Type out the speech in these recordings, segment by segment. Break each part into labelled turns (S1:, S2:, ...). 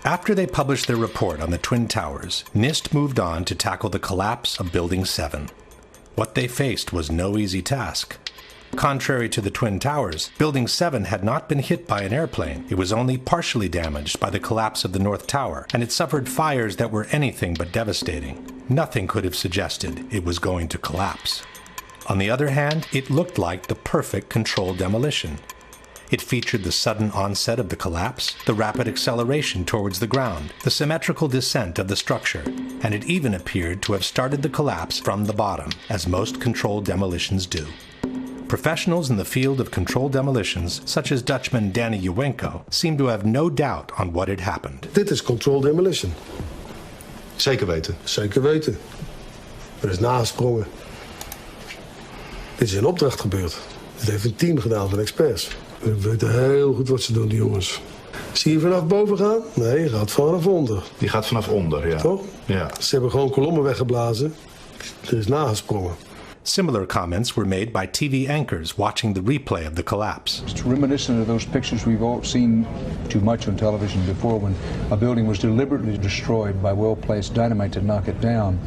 S1: After they published their report on the Twin Towers, NIST moved on to tackle the collapse of Building 7. What they faced was no easy task. Contrary to the Twin Towers, Building 7 had not been hit by an airplane. It was only partially damaged by the collapse of the North Tower, and it suffered fires that were anything but devastating. Nothing could have suggested it was going to collapse. On the other hand, it looked like the perfect controlled demolition. It featured the sudden onset of the collapse, the rapid acceleration towards the ground, the symmetrical descent of the structure, and it even appeared to have started the collapse from the bottom, as most controlled demolitions do. Professionals in the field of controlled demolitions, such as Dutchman Danny Juwenko, seem to have no doubt on what had happened.
S2: Dit is controlled demolition.
S3: Zeker weten?
S2: Zeker weten. Er is nagesprongen. Dit is in opdracht gebeurd. Dit heeft een team gedaan van experts. We weten heel goed wat ze doen, die jongens. Zie je vanaf boven gaan? Nee, je gaat vanaf onder.
S3: Die gaat vanaf onder, ja.
S2: Toch?
S3: Ja.
S2: Ze hebben gewoon kolommen weggeblazen. Er is nagesprongen.
S1: Similar comments were made by TV anchors watching the replay of the collapse.
S4: It's reminiscent of those pictures we've all seen too much on television before, when a building was deliberately destroyed by well-placed dynamite to knock it down.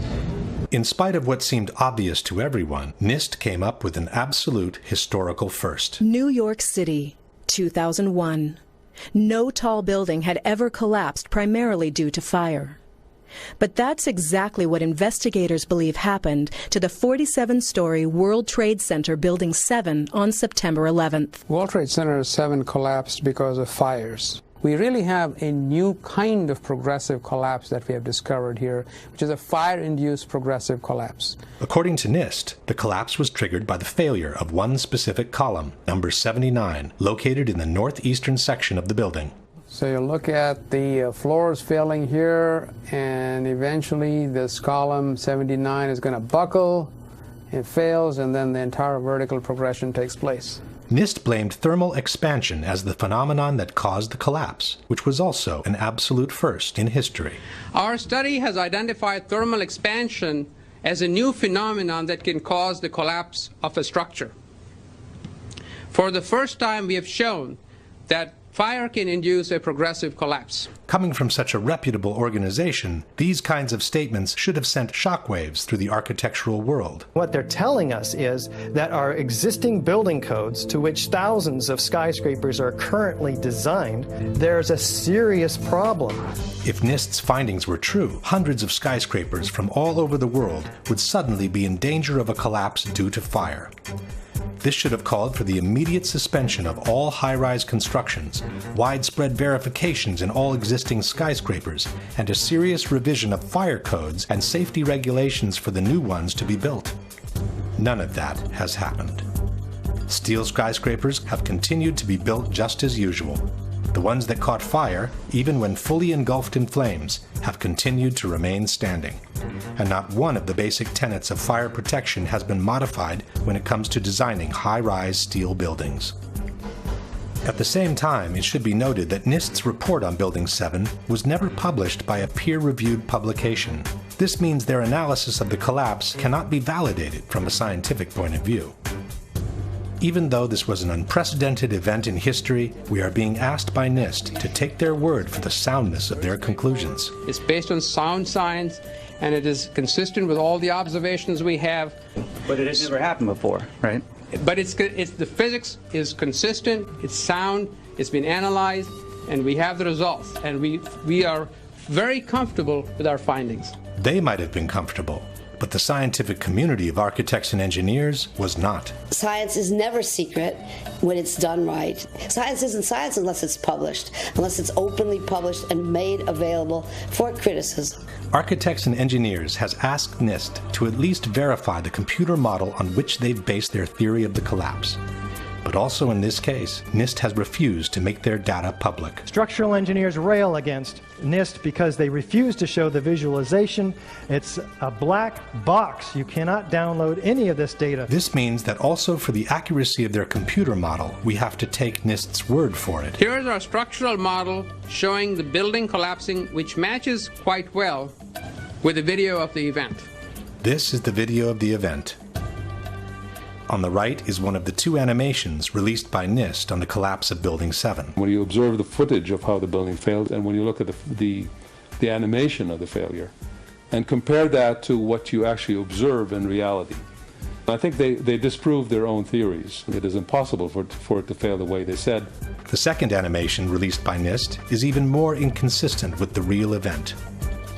S1: In spite of what seemed obvious to everyone, NIST came up with an absolute historical first.
S5: New York City, 2001. No tall building had ever collapsed primarily due to fire. But that's exactly what investigators believe happened to the 47-story World Trade Center Building 7 on September 11th.
S6: World Trade Center 7 collapsed because of fires. We really have a new kind of progressive collapse that we have discovered here, which is a fire-induced progressive collapse.
S1: According to NIST, the collapse was triggered by the failure of one specific column, number 79, located in the northeastern section of the building.
S6: So you look at the floors failing here, and eventually this column 79 is going to buckle, it fails, and then the entire vertical progression takes place.
S1: NIST blamed thermal expansion as the phenomenon that caused the collapse, which was also an absolute first in history.
S7: Our study has identified thermal expansion as a new phenomenon that can cause the collapse of a structure. For the first time, we have shown that fire can induce a progressive collapse.
S1: Coming from such a reputable organization, these kinds of statements should have sent shockwaves through the architectural world.
S8: What they're telling us is that our existing building codes, to which thousands of skyscrapers are currently designed, there's a serious problem.
S1: If NIST's findings were true, hundreds of skyscrapers from all over the world would suddenly be in danger of a collapse due to fire. This should have called for the immediate suspension of all high-rise constructions, widespread verifications in all existing skyscrapers, and a serious revision of fire codes and safety regulations for the new ones to be built. None of that has happened. Steel skyscrapers have continued to be built just as usual. The ones that caught fire, even when fully engulfed in flames, have continued to remain standing. And not one of the basic tenets of fire protection has been modified when it comes to designing high-rise steel buildings. At the same time, it should be noted that NIST's report on Building 7 was never published by a peer-reviewed publication. This means their analysis of the collapse cannot be validated from a scientific point of view. Even though this was an unprecedented event in history, we are being asked by NIST to take their word for the soundness of their conclusions.
S7: It's based on sound science, and it is consistent with all the observations we have.
S9: But it has never happened before, right?
S7: But the physics is consistent, it's sound, it's been analyzed, and we have the results. And we are very comfortable with our findings.
S1: They might have been comfortable, but the scientific community of architects and engineers was not.
S10: Science is never secret when it's done right. Science isn't science unless it's published, unless it's openly published and made available for criticism.
S1: Architects and Engineers has asked NIST to at least verify the computer model on which they've based their theory of the collapse. But also in this case, NIST has refused to make their data public.
S8: Structural engineers rail against NIST because they refuse to show the visualization. It's a black box. You cannot download any of this data.
S1: This means that also for the accuracy of their computer model, we have to take NIST's word for it.
S7: Here is our structural model showing the building collapsing, which matches quite well with the video of the event.
S1: This is the video of the event. On the right is one of the two animations released by NIST on the collapse of Building 7.
S11: When you observe the footage of how the building failed, and when you look at the animation of the failure, and compare that to what you actually observe in reality, I think they disprove their own theories. It is impossible for it to fail the way they said.
S1: The second animation released by NIST is even more inconsistent with the real event.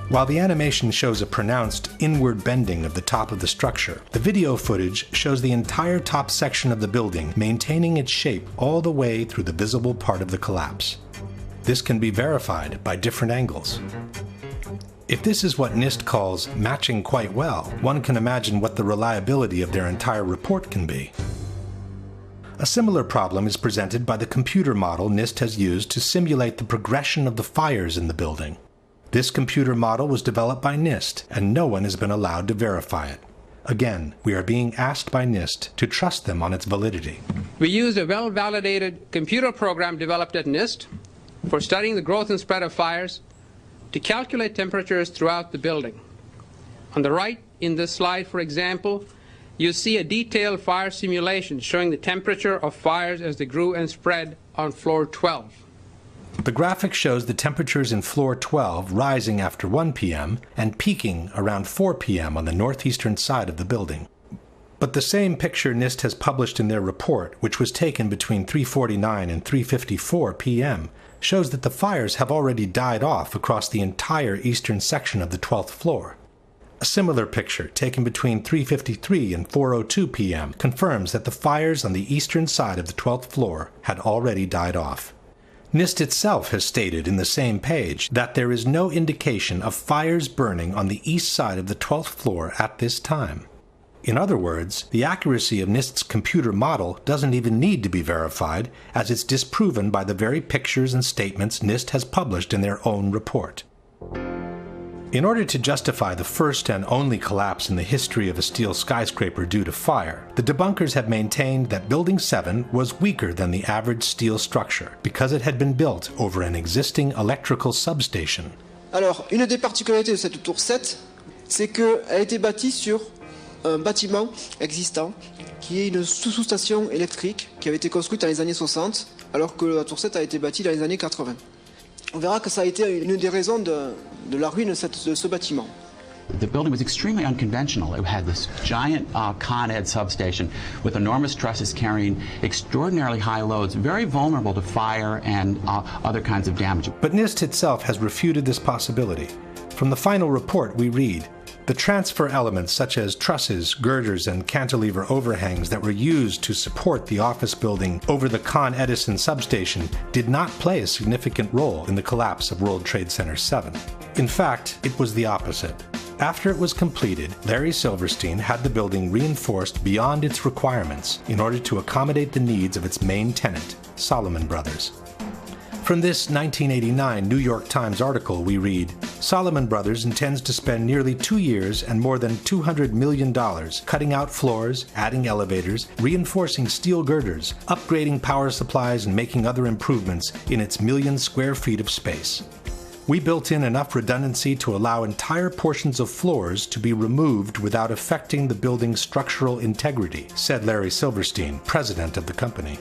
S1: While the animation shows a pronounced inward bending of the top of the structure, the video footage shows the entire top section of the building maintaining its shape all the way through the visible part of the collapse. This can be verified by different angles. If this is what NIST calls matching quite well, one can imagine what the reliability of their entire report can be. A similar problem is presented by the computer model NIST has used to simulate the progression of the fires in the building. This computer model was developed by NIST, and no one has been allowed to verify it. Again, we are being asked by NIST to trust them on its validity.
S7: We used a well-validated computer program developed at NIST for studying the growth and spread of fires to calculate temperatures throughout the building. On the right in this slide, for example, you see a detailed fire simulation showing the temperature of fires as they grew and spread on floor 12.
S1: The graphic shows the temperatures in floor 12 rising after 1 p.m. and peaking around 4 p.m. on the northeastern side of the building. But the same picture NIST has published in their report, which was taken between 3:49 and 3:54 p.m., shows that the fires have already died off across the entire eastern section of the 12th floor. A similar picture, taken between 3:53 and 4:02 p.m., confirms that the fires on the eastern side of the 12th floor had already died off. NIST itself has stated in the same page that there is no indication of fires burning on the east side of the 12th floor at this time. In other words, the accuracy of NIST's computer model doesn't even need to be verified, as it's disproven by the very pictures and statements NIST has published in their own report. In order to justify the first and only collapse in the history of a steel skyscraper due to fire, the debunkers have maintained that Building 7 was weaker than the average steel structure because it had been built over an existing electrical substation.
S12: Alors, une des particularités de cette tour 7, c'est qu'elle a été bâtie sur un bâtiment existant qui est une sous-station électrique qui avait été construite dans les années 60, alors que la tour 7 a été bâtie dans les années 80. On verra que ça a été une des raisons de la ruine de ce bâtiment.
S13: The building was extremely unconventional. It had this giant Con Ed substation with enormous trusses carrying extraordinarily high loads, very vulnerable to fire and other kinds of damage.
S1: But NIST itself has refuted this possibility. From the final report we read, the transfer elements such as trusses, girders, and cantilever overhangs that were used to support the office building over the Con Edison substation did not play a significant role in the collapse of World Trade Center 7. In fact, it was the opposite. After it was completed, Larry Silverstein had the building reinforced beyond its requirements in order to accommodate the needs of its main tenant, Salomon Brothers. From this 1989 New York Times article we read, Salomon Brothers intends to spend nearly 2 years and more than $200 million cutting out floors, adding elevators, reinforcing steel girders, upgrading power supplies, and making other improvements in its million square feet of space. We built in enough redundancy to allow entire portions of floors to be removed without affecting the building's structural integrity, said Larry Silverstein, president of the company.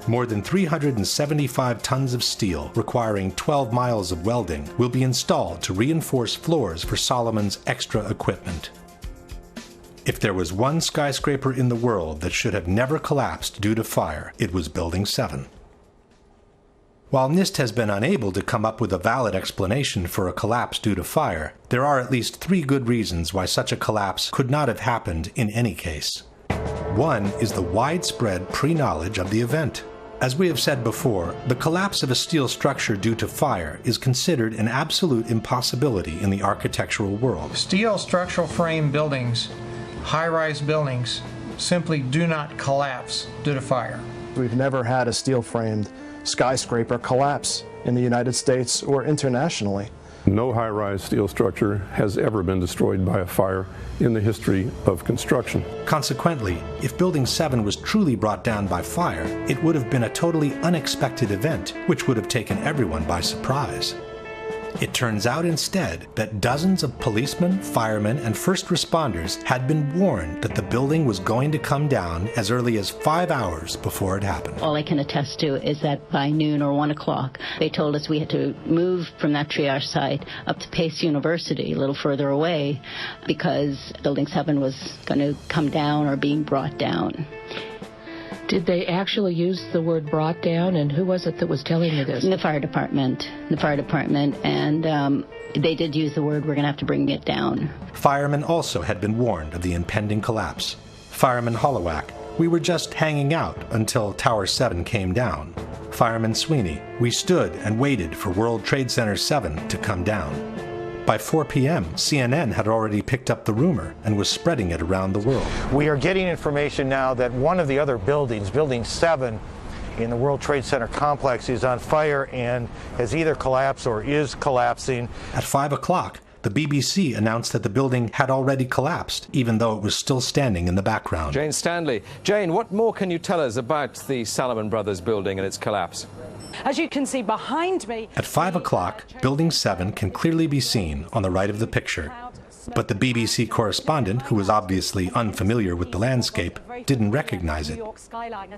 S1: More than 375 tons of steel, requiring 12 miles of welding, will be installed to reinforce floors for Salomon's extra equipment. If there was one skyscraper in the world that should have never collapsed due to fire, it was Building 7. While NIST has been unable to come up with a valid explanation for a collapse due to fire, there are at least 3 good reasons why such a collapse could not have happened in any case. One is the widespread pre-knowledge of the event. As we have said before, the collapse of a steel structure due to fire is considered an absolute impossibility in the architectural world.
S14: Steel structural frame buildings, high-rise buildings, simply do not collapse due to fire.
S15: We've never had a steel-framed skyscraper collapse in the United States or internationally.
S16: No high-rise steel structure has ever been destroyed by a fire in the history of construction.
S1: Consequently, if Building 7 was truly brought down by fire, it would have been a totally unexpected event, which would have taken everyone by surprise. It turns out instead that dozens of policemen, firemen, and first responders had been warned that the building was going to come down as early as 5 hours before it happened.
S17: All I can attest to is that by noon or 1 o'clock, they told us we had to move from that triage site up to Pace University, a little further away, because Building 7 was going to come down or being brought down.
S18: Did they actually use the word brought down, and who was it that was telling you this?
S17: The fire department, and they did use the word, we're going to have to bring it down.
S1: Firemen also had been warned of the impending collapse. Fireman Hollowak, we were just hanging out until Tower 7 came down. Fireman Sweeney, we stood and waited for World Trade Center 7 to come down. By 4 p.m., CNN had already picked up the rumor and was spreading it around the world.
S19: We are getting information now that one of the other buildings, Building 7 in the World Trade Center complex, is on fire and has either collapsed or is collapsing.
S1: At 5 o'clock, the BBC announced that the building had already collapsed, even though it was still standing in the background.
S20: Jane Stanley. Jane, what more can you tell us about the Salomon Brothers building and its collapse?
S21: As you can see behind me...
S1: At 5 o'clock, Building 7 can clearly be seen on the right of the picture. But the BBC correspondent, who was obviously unfamiliar with the landscape, didn't recognize it.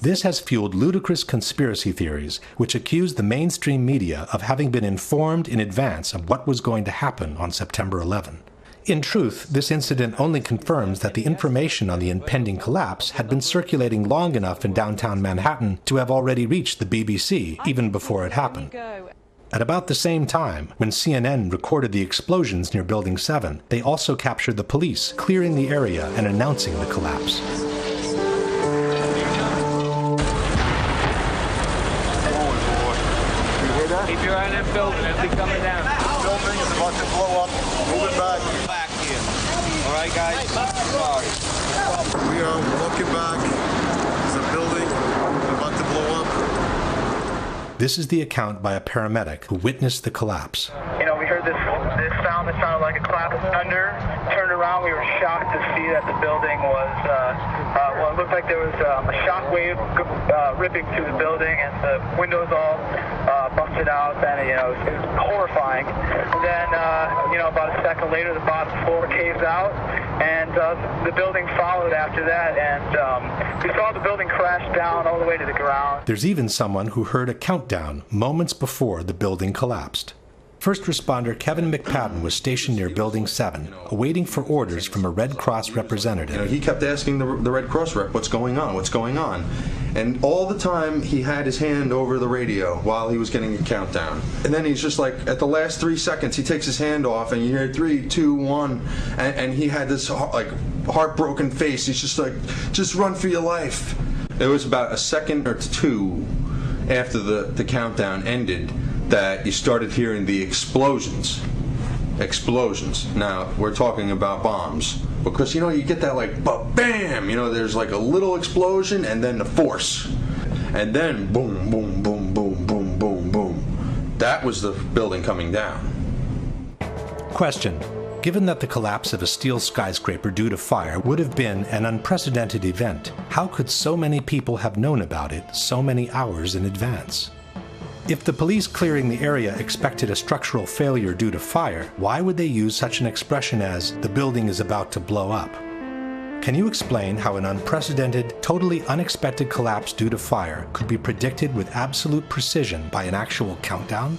S1: This has fueled ludicrous conspiracy theories, which accuse the mainstream media of having been informed in advance of what was going to happen on September 11. In truth, this incident only confirms that the information on the impending collapse had been circulating long enough in downtown Manhattan to have already reached the BBC even before it happened. At about the same time, when CNN recorded the explosions near Building 7, they also captured the police clearing the area and announcing the collapse.
S22: Keep your eye on that building, it'll be coming down. The building is about to blow up. Move it back. Back here. All right, guys? Sorry.
S2: We are looking back. There's a building about to blow up.
S1: This is the account by a paramedic who witnessed the collapse.
S23: You know, we heard this sound that sounded like a clap of thunder. Turned around, we were shocked to see that the building was, well, it looked like there was a shock wave ripping through the building, and the windows all busted out, and, you know, it was horrifying. And then, you know, about a second later, the bottom floor caves out, and the building followed after that, and we saw the building crash down all the way to the ground.
S1: There's even someone who heard a countdown moments before the building collapsed. First responder Kevin McPadden was stationed near Building 7, awaiting for orders from a Red Cross representative.
S3: You know, he kept asking the Red Cross rep, what's going on, what's going on? And all the time he had his hand over the radio while he was getting a countdown. And then he's just like, at the last 3 seconds, he takes his hand off and you hear 3, 2, 1, and he had this like heartbroken face. He's just like, just run for your life. It was about a second or two after the countdown ended that you started hearing the explosions. Now, we're talking about bombs. Because, you know, you get that like, bam! You know, there's like a little explosion and then the force. And then boom, boom, boom, boom, boom, boom, boom. That was the building coming down.
S1: Question. Given that the collapse of a steel skyscraper due to fire would have been an unprecedented event, how could so many people have known about it so many hours in advance? If the police clearing the area expected a structural failure due to fire, why would they use such an expression as, the building is about to blow up? Can you explain how an unprecedented, totally unexpected collapse due to fire could be predicted with absolute precision by an actual countdown?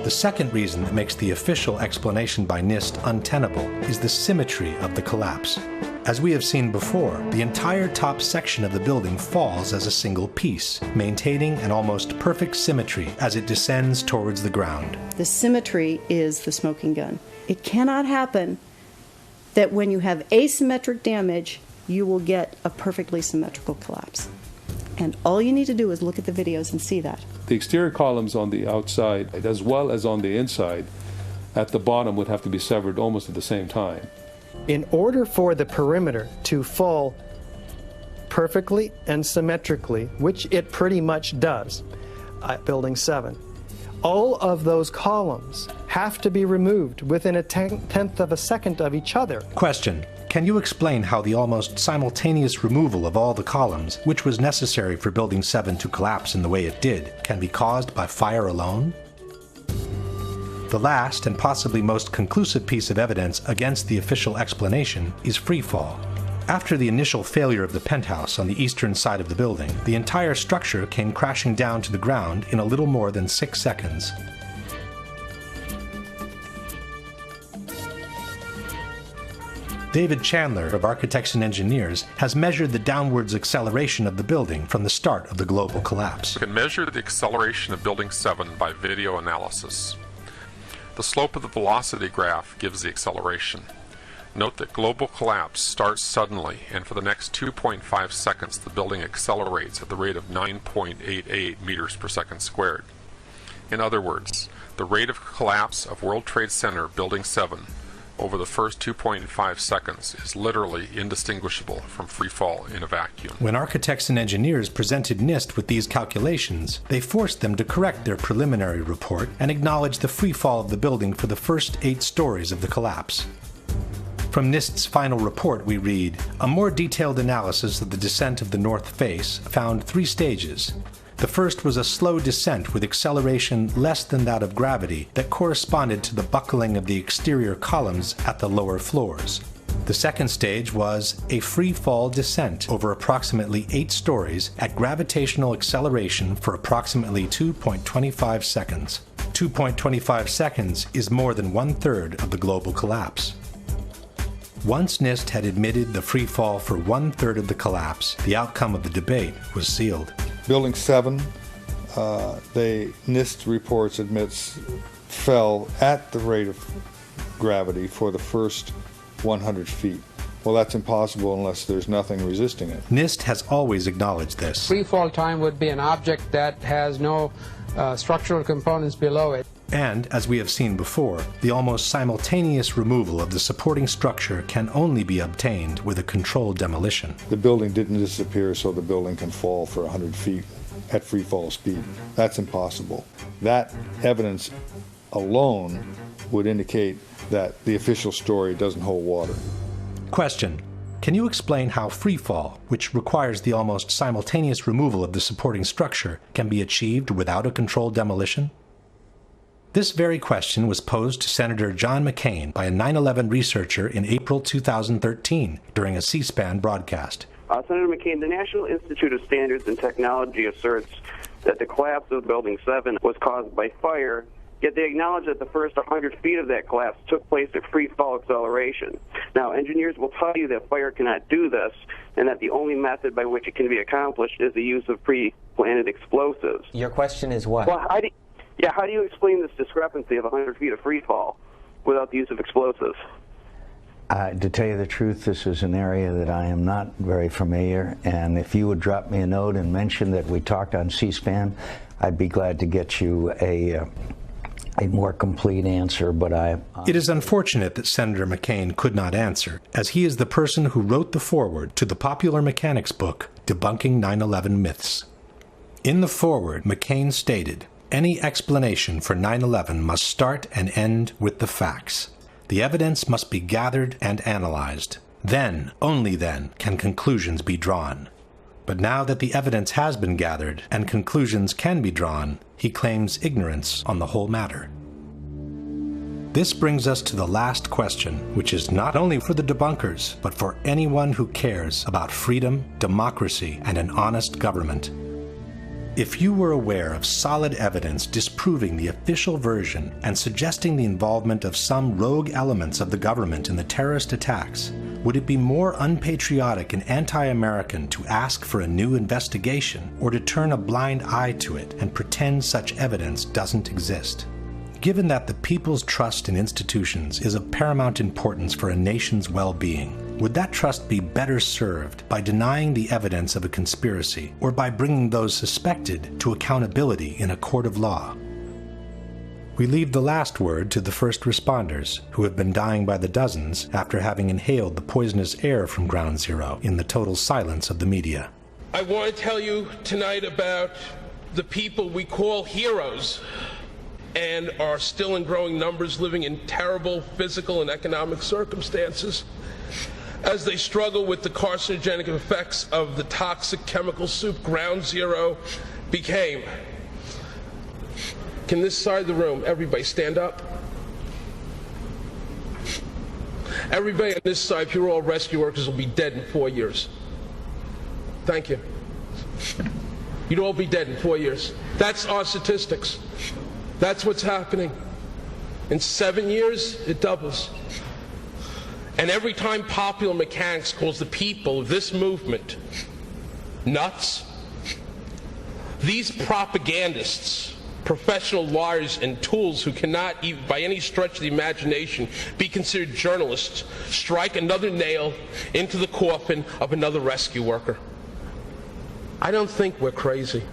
S1: The second reason that makes the official explanation by NIST untenable is the symmetry of the collapse. As we have seen before, the entire top section of the building falls as a single piece, maintaining an almost perfect symmetry as it descends towards the ground.
S24: The symmetry is the smoking gun. It cannot happen that when you have asymmetric damage, you will get a perfectly symmetrical collapse. And all you need to do is look at the videos and see that.
S11: The exterior columns on the outside, as well as on the inside, at the bottom would have to be severed almost at the same time.
S8: In order for the perimeter to fall perfectly and symmetrically, which it pretty much does at Building 7, all of those columns have to be removed within a tenth of a second of each other.
S1: Question. Can you explain how the almost simultaneous removal of all the columns, which was necessary for Building 7 to collapse in the way it did, can be caused by fire alone? The last and possibly most conclusive piece of evidence against the official explanation is freefall. After the initial failure of the penthouse on the eastern side of the building, the entire structure came crashing down to the ground in a little more than 6 seconds. David Chandler of Architects and Engineers has measured the downwards acceleration of the building from the start of the global collapse.
S4: We can measure the acceleration of Building 7 by video analysis. The slope of the velocity graph gives the acceleration. Note that global collapse starts suddenly, and for the next 2.5 seconds the building accelerates at the rate of 9.88 meters per second squared. In other words, the rate of collapse of World Trade Center Building 7 over the first 2.5 seconds is literally indistinguishable from free fall in a vacuum.
S1: When Architects and Engineers presented NIST with these calculations, they forced them to correct their preliminary report and acknowledge the free fall of the building for the first 8 stories of the collapse. From NIST's final report we read, a more detailed analysis of the descent of the north face found 3 stages. The first was a slow descent with acceleration less than that of gravity that corresponded to the buckling of the exterior columns at the lower floors. The second stage was a free fall descent over approximately 8 stories at gravitational acceleration for approximately 2.25 seconds. 2.25 seconds is more than 1/3 of the global collapse. Once NIST had admitted the free fall for 1/3 of the collapse, the outcome of the debate was sealed.
S5: Building 7, NIST reports admits fell at the rate of gravity for the first 100 feet. Well, that's impossible unless there's nothing resisting it.
S1: NIST has always acknowledged this.
S7: Free fall time would be an object that has no structural components below it.
S1: And, as we have seen before, the almost simultaneous removal of the supporting structure can only be obtained with a controlled demolition.
S5: The building didn't disappear so the building can fall for 100 feet at free fall speed. That's impossible. That evidence alone would indicate that the official story doesn't hold water.
S1: Question. Can you explain how free fall, which requires the almost simultaneous removal of the supporting structure, can be achieved without a controlled demolition? This very question was posed to Senator John McCain by a 9/11 researcher in April 2013 during a C-SPAN broadcast.
S6: Senator McCain, the National Institute of Standards and Technology asserts that the collapse of Building 7 was caused by fire, yet they acknowledge that the first 100 feet of that collapse took place at free fall acceleration. Now, engineers will tell you that fire cannot do this, and that the only method by which it can be accomplished is the use of pre-planted explosives.
S9: Your question is what?
S6: Well, how do you explain this discrepancy of 100 feet of free fall without the use of explosives?
S9: To tell you the truth, this is an area that I am not very familiar, and if you would drop me a note and mention that we talked on C-SPAN, I'd be glad to get you a more complete answer, but
S1: It is unfortunate that Senator McCain could not answer, as he is the person who wrote the foreword to the popular mechanics book, Debunking 9/11 Myths. In the foreword, McCain stated, "Any explanation for 9/11 must start and end with the facts. The evidence must be gathered and analyzed. Then, only then, can conclusions be drawn." But now that the evidence has been gathered and conclusions can be drawn, he claims ignorance on the whole matter. This brings us to the last question, which is not only for the debunkers, but for anyone who cares about freedom, democracy, and an honest government. If you were aware of solid evidence disproving the official version and suggesting the involvement of some rogue elements of the government in the terrorist attacks, would it be more unpatriotic and anti-American to ask for a new investigation or to turn a blind eye to it and pretend such evidence doesn't exist? Given that the people's trust in institutions is of paramount importance for a nation's well-being, would that trust be better served by denying the evidence of a conspiracy or by bringing those suspected to accountability in a court of law? We leave the last word to the first responders, who have been dying by the dozens after having inhaled the poisonous air from Ground Zero in the total silence of the media.
S25: I want to tell you tonight about the people we call heroes and are still in growing numbers living in terrible physical and economic circumstances as they struggle with the carcinogenic effects of the toxic chemical soup Ground Zero became. Can this side of the room, everybody stand up? Everybody on this side, if you're all rescue workers, will be dead in 4 years. Thank you. You'd all be dead in 4 years. That's our statistics. That's what's happening. In 7 years, it doubles. And every time Popular Mechanics calls the people of this movement nuts, these propagandists, professional liars and tools who cannot even by any stretch of the imagination be considered journalists, strike another nail into the coffin of another rescue worker. I don't think we're crazy.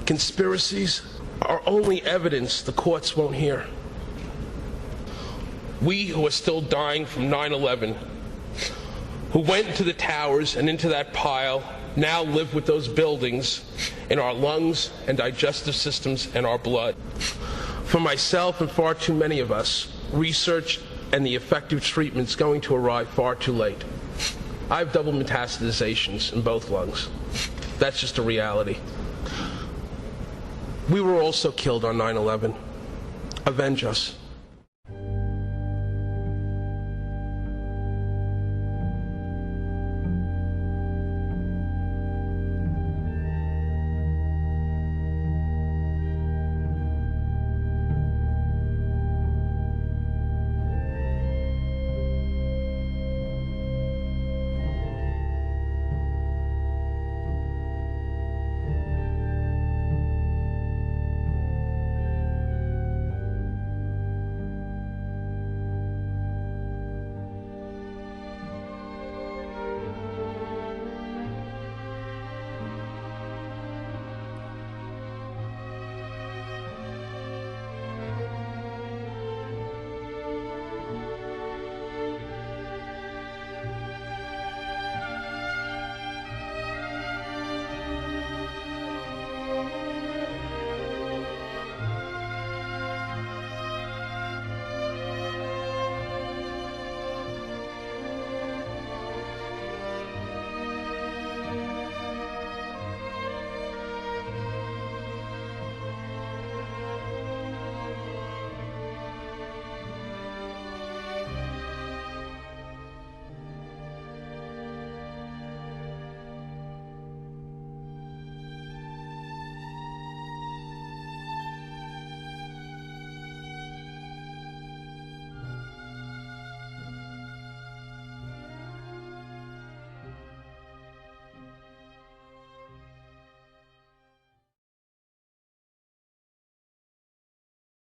S25: Conspiracies are only evidence the courts won't hear. We who are still dying from 9/11, who went into the towers and into that pile, now live with those buildings in our lungs and digestive systems and our blood. For myself and far too many of us, research and the effective treatment is going to arrive far too late. I have double metastasizations in both lungs. That's just a reality. We were also killed on 9/11. Avenge us.